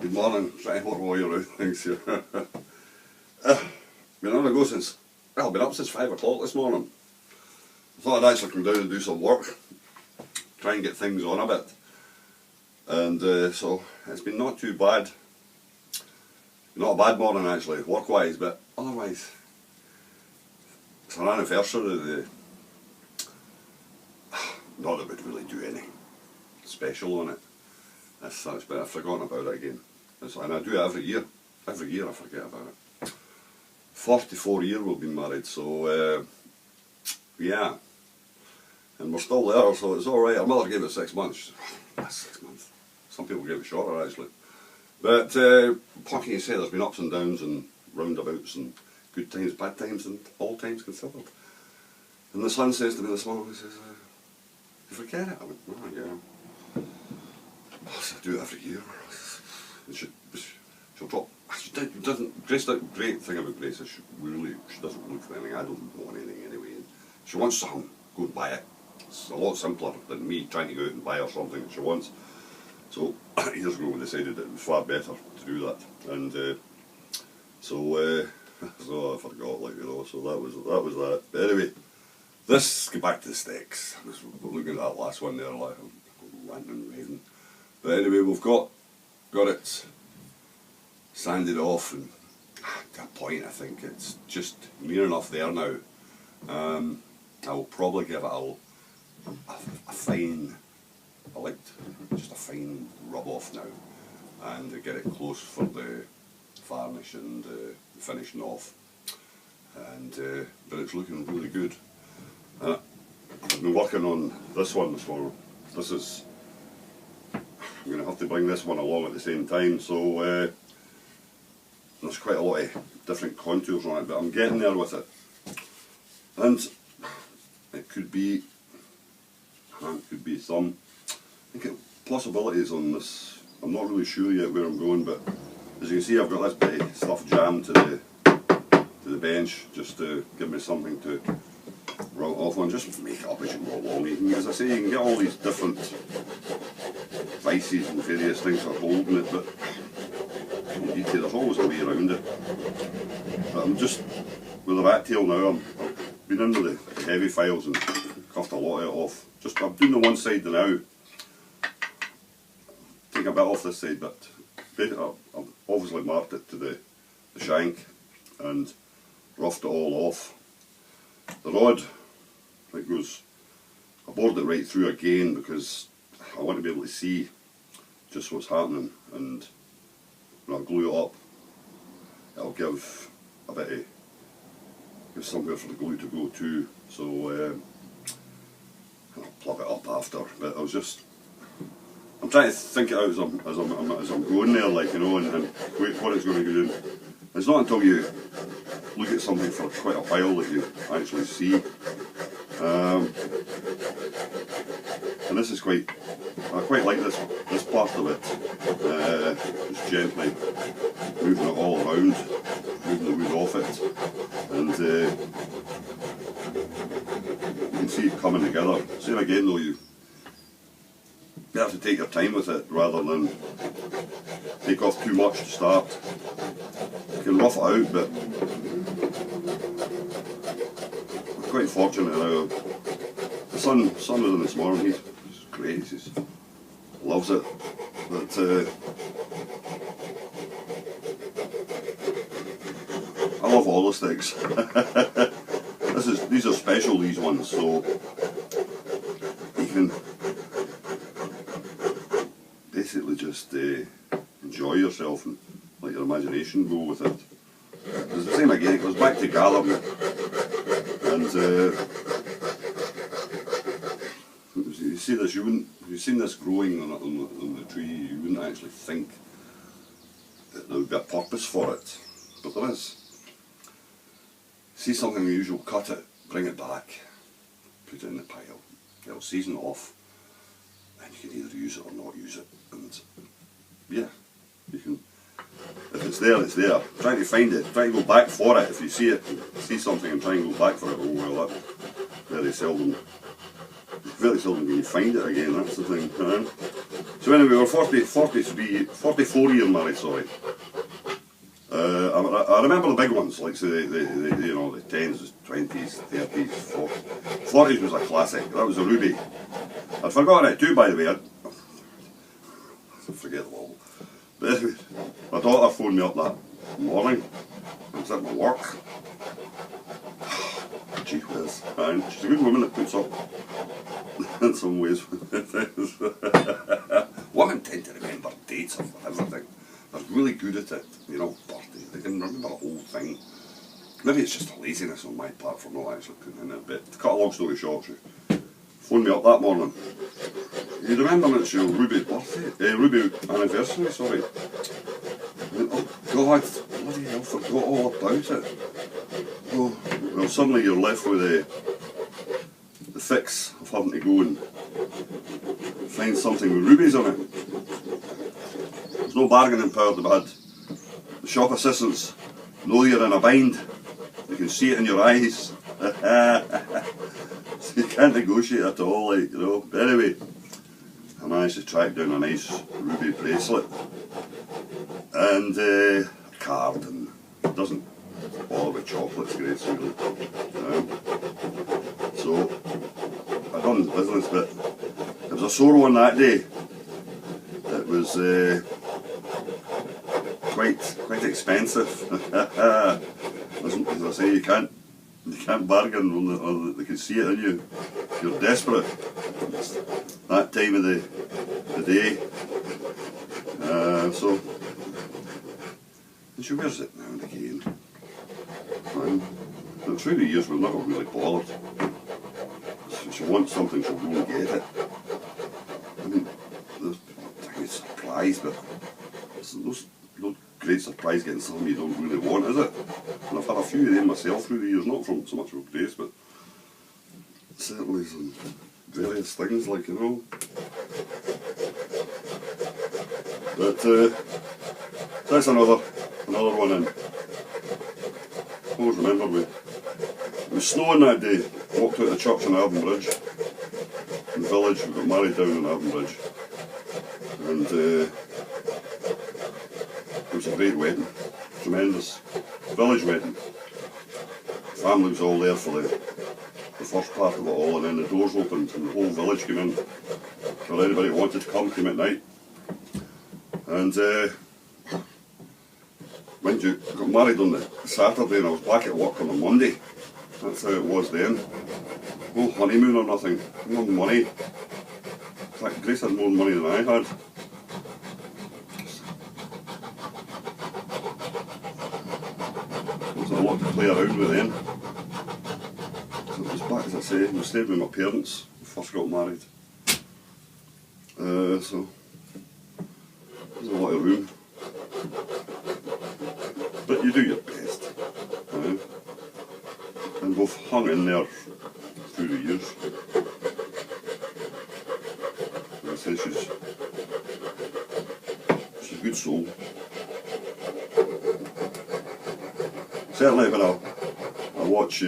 Good morning, trying to work all your things here. Been on a go since, well, I've been up since 5 o'clock this morning. I thought I'd actually come down and do some work, try and get things on a bit. And so it's been not too bad. Not a bad morning actually, work-wise, but otherwise it's an anniversary of the, not that we'd really do any special on it. That's but I've forgotten about it again. And I do it every year. Every year I forget about it. 44 years we've been married, so yeah. And we're still there, so it's alright. Our mother gave it 6 months. That's 6 months. Some people gave it shorter actually. But what can you say, there's been ups and downs and roundabouts and good times, bad times and all times considered. And the son says to me this morning, he says, you forget it? I went, oh yeah. I do it every year. She'll drop. She doesn't. Grace, the great thing about Grace is she doesn't look for anything. I don't want anything anyway. She wants something, go and buy it. It's a lot simpler than me trying to go out and buy her something that she wants. So years ago we decided it was far better to do that, and so I forgot, like, you know. So that was that. But anyway, let's get back to the sticks. I was looking at that last one there, like ranting and raving. But anyway, we've got it sanded off, and to a point I think it's just near enough there now. I'll probably give it a fine, just a fine rub off now, and get it close for the varnish and finishing off. And but it's looking really good. I've been working on this one for, this is, I'm going to have to bring this one along at the same time, so there's quite a lot of different contours on it, but I'm getting there with it. And it could be some, I think possibilities on this. I'm not really sure yet where I'm going, but as you can see I've got this bit of stuff jammed to the bench just to give me something to roll off on, just make it up as you go along. As I say, you can get all these different vices and various things for holding it, but there's always a way around it. But I'm just, with the rat tail now, I've been into the heavy files and cuffed a lot of it off. Just, I'm doing the one side now, taking a bit off this side, but I've obviously marked it to the shank and roughed it all off. The rod, it goes, I bored it right through again because I want to be able to see just what's happening, and when I glue it up, it'll give a bit of, give somewhere for the glue to go to, so I'll plug it up after. But I'm trying to think it out as I'm going there, like, you know, and what it's going to do. It's not until you look at something for quite a while that you actually see. And this is I quite like this part of it. Just gently moving it all around, moving the wood off it, and you can see it coming together. Same again though, you have to take your time with it rather than take off too much to start. You can rough it out, but I'm quite fortunate now. The son was in this morning, he's great, he loves it. But I love all the sticks. These are special, these ones, so you can basically just enjoy yourself and let your imagination go with it. It's the same again, it goes back to gathering it. And you see this, if you've seen this growing on the tree, you wouldn't actually think that there would be a purpose for it, but there is. See something unusual, cut it, bring it back, put it in the pile, it'll season off, and you can either use it or not use it. And yeah, you can, if it's there, it's there. Try to find it, try to go back for it. If you see it, see something and try and go back for it, oh well, that's very seldom can you find it again, that's the thing. So anyway, we were 44 years married, sorry. I remember the big ones, like say the you know, the 10s, 20s, 30s, 40s. 40s was a classic. That was a Ruby. I'd forgotten it too, by the way. I forget them all. But anyway, my daughter phoned me up that morning. I was at my work. Gee whiz. And she's a good woman that puts up in some ways. Women tend to remember dates of everything. They're really good at it, you know, birthdays. They can remember the whole thing. Maybe it's just a laziness on my part for not actually putting in it. But to cut a long story short, she phoned me up that morning. You remember it's your Ruby's birthday? Ruby anniversary, sorry. I went, oh God, bloody hell, forgot all about it. Oh, well, suddenly you're left with the fix of having to go and find something with rubies on it. There's no bargaining power to be had. The shop assistants know you're in a bind. You can see it in your eyes. So you can't negotiate at all, like, you know. But anyway, I managed to track down a nice ruby bracelet and a card, and it doesn't bother with chocolates, Grace, really. So I done the business, but it was a sore one that day. It was quite expensive. As I say, you can't bargain on they can see it in you. You're desperate. It's that time of the day. So and she wears it now and again. And through the years we've never really bothered. If she wants something, she'll go and get it. I mean, it's a surprise, but it's no great surprise getting something you don't really want, is it? And I've had a few of them myself through the years, not from so much from Grace, but certainly some various things, like, you know. But that's another one in. I always remember it was snowing that day. Walked out of the church in Arden Bridge, in the village. We got married down in Arden Bridge, and it was a great wedding, tremendous village wedding. Family was all there for the first part of it all, and then the doors opened and the whole village came in. So anybody who wanted to come came at night, and mind you, I got married on the Saturday and I was back at work on the Monday. That's how it was then. No honeymoon or nothing, no money. In fact, Grace had more money than I had. There was a lot to play around with then. So it was back, as I say, we stayed with my parents when we first got married. So there's a lot of room. But you do your best. And we've hung in there through the years. As I say, she's a good soul. Certainly when I watch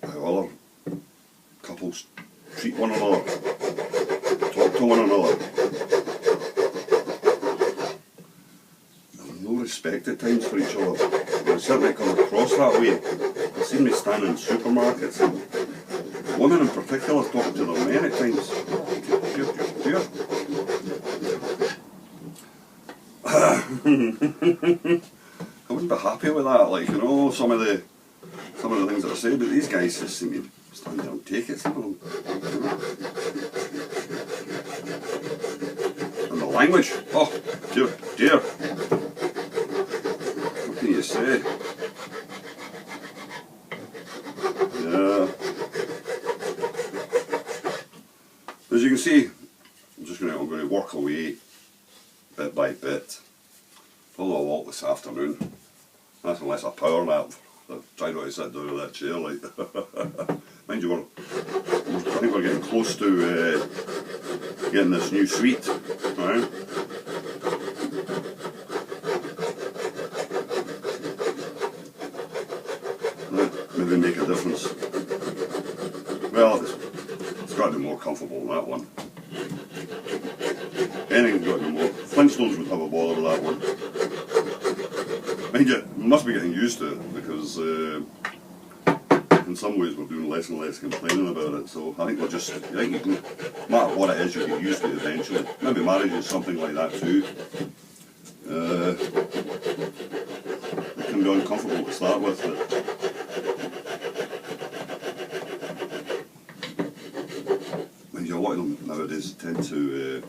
how other couples treat one another, talk to one another. No respect at times for each other. They certainly come across that way. I've seen me stand in supermarkets and women in particular talking to their men at times. Dear. I wouldn't be happy with that, like, you know, some of the things that I say, but these guys just seem to stand there and take it, some of them. You know? And the language, oh dear. What can you say? Yeah. As you can see, I'm going to work away bit by bit. Probably I'll walk this afternoon. That's unless I power nap. I try not to sit down in that chair, like. Mind you, I think we're getting close to getting this new suite, right? That maybe make a difference. Well, it's got got to be more comfortable than that one. Anything's got to be more. Flintstones would have a bother with that one. Mind you, we must be getting used to it because in some ways we're doing less and less complaining about it. So I think we're just, I think you can, no matter what it is, you get used to it eventually. Maybe marriage is something like that too. It can be uncomfortable to start with, but mind you, a lot of them nowadays tend to.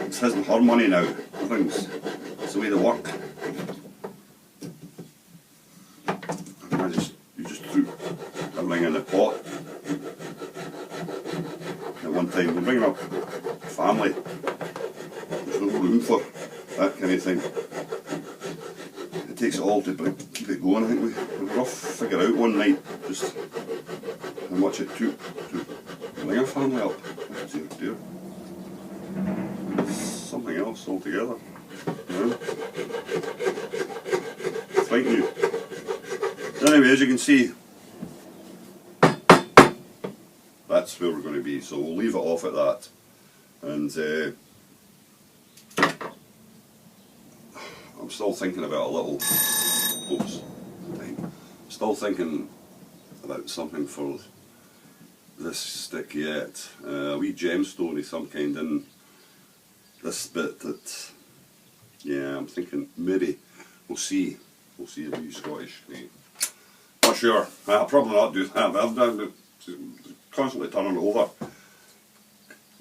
It's his and her money now. Everything's it's the way they work. You just threw everything in the pot at one time. We're bringing up a family. There's no room for that kind of thing. It takes it all to keep it going. I think we rough figure out one night just how much it took to bring a family up. Oh dear. Something else altogether. Yeah. Frightening you. Anyway, as you can see, that's where we're going to be, so we'll leave it off at that. And I'm still thinking about a little. Oops, time. Still thinking about something for this stick yet. A wee gemstone of some kind in this bit that, yeah, I'm thinking maybe we'll see. We'll see if you Scottish. Not sure. I'll probably not do that. But I'm constantly turning it over.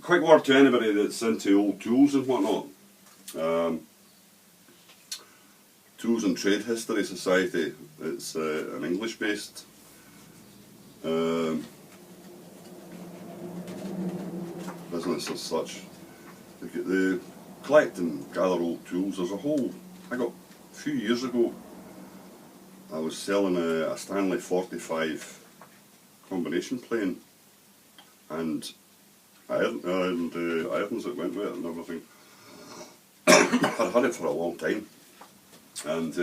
Quick word to anybody that's into old tools and whatnot. Tools and Trade History Society. It's an English-based business as such. They collect and gather old tools. There's a whole. I got a few years ago. I was selling a Stanley 45 combination plane, and irons that went with it and everything. I'd had it for a long time, and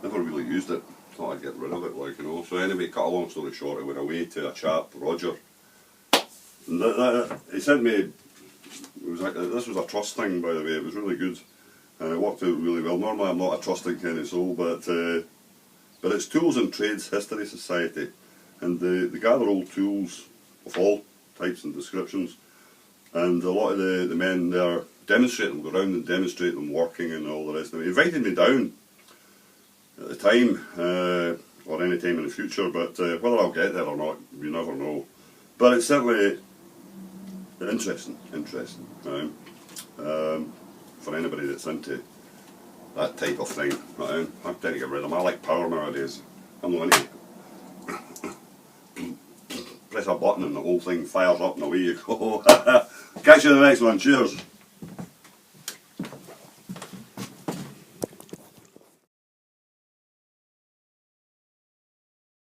never really used it. Thought I'd get rid of it, like, you know. So anyway, cut a long story short, I went away to a chap, Roger, and he sent me. This was a trust thing, by the way. It was really good, and it worked out really well. Normally, I'm not a trusting kind of soul, but it's Tools and Trades History Society, and they gather old tools of all types and descriptions, and a lot of the men there demonstrate them, go around and demonstrate them working and all the rest of it. He invited me down at the time, or any time in the future, but whether I'll get there or not, you never know. But it's certainly interesting, for anybody that's into that type of thing. I'm trying to get rid of them. I like power nowadays. I'm not into press a button and the whole thing fires up and away you go. Catch you in the next one. Cheers.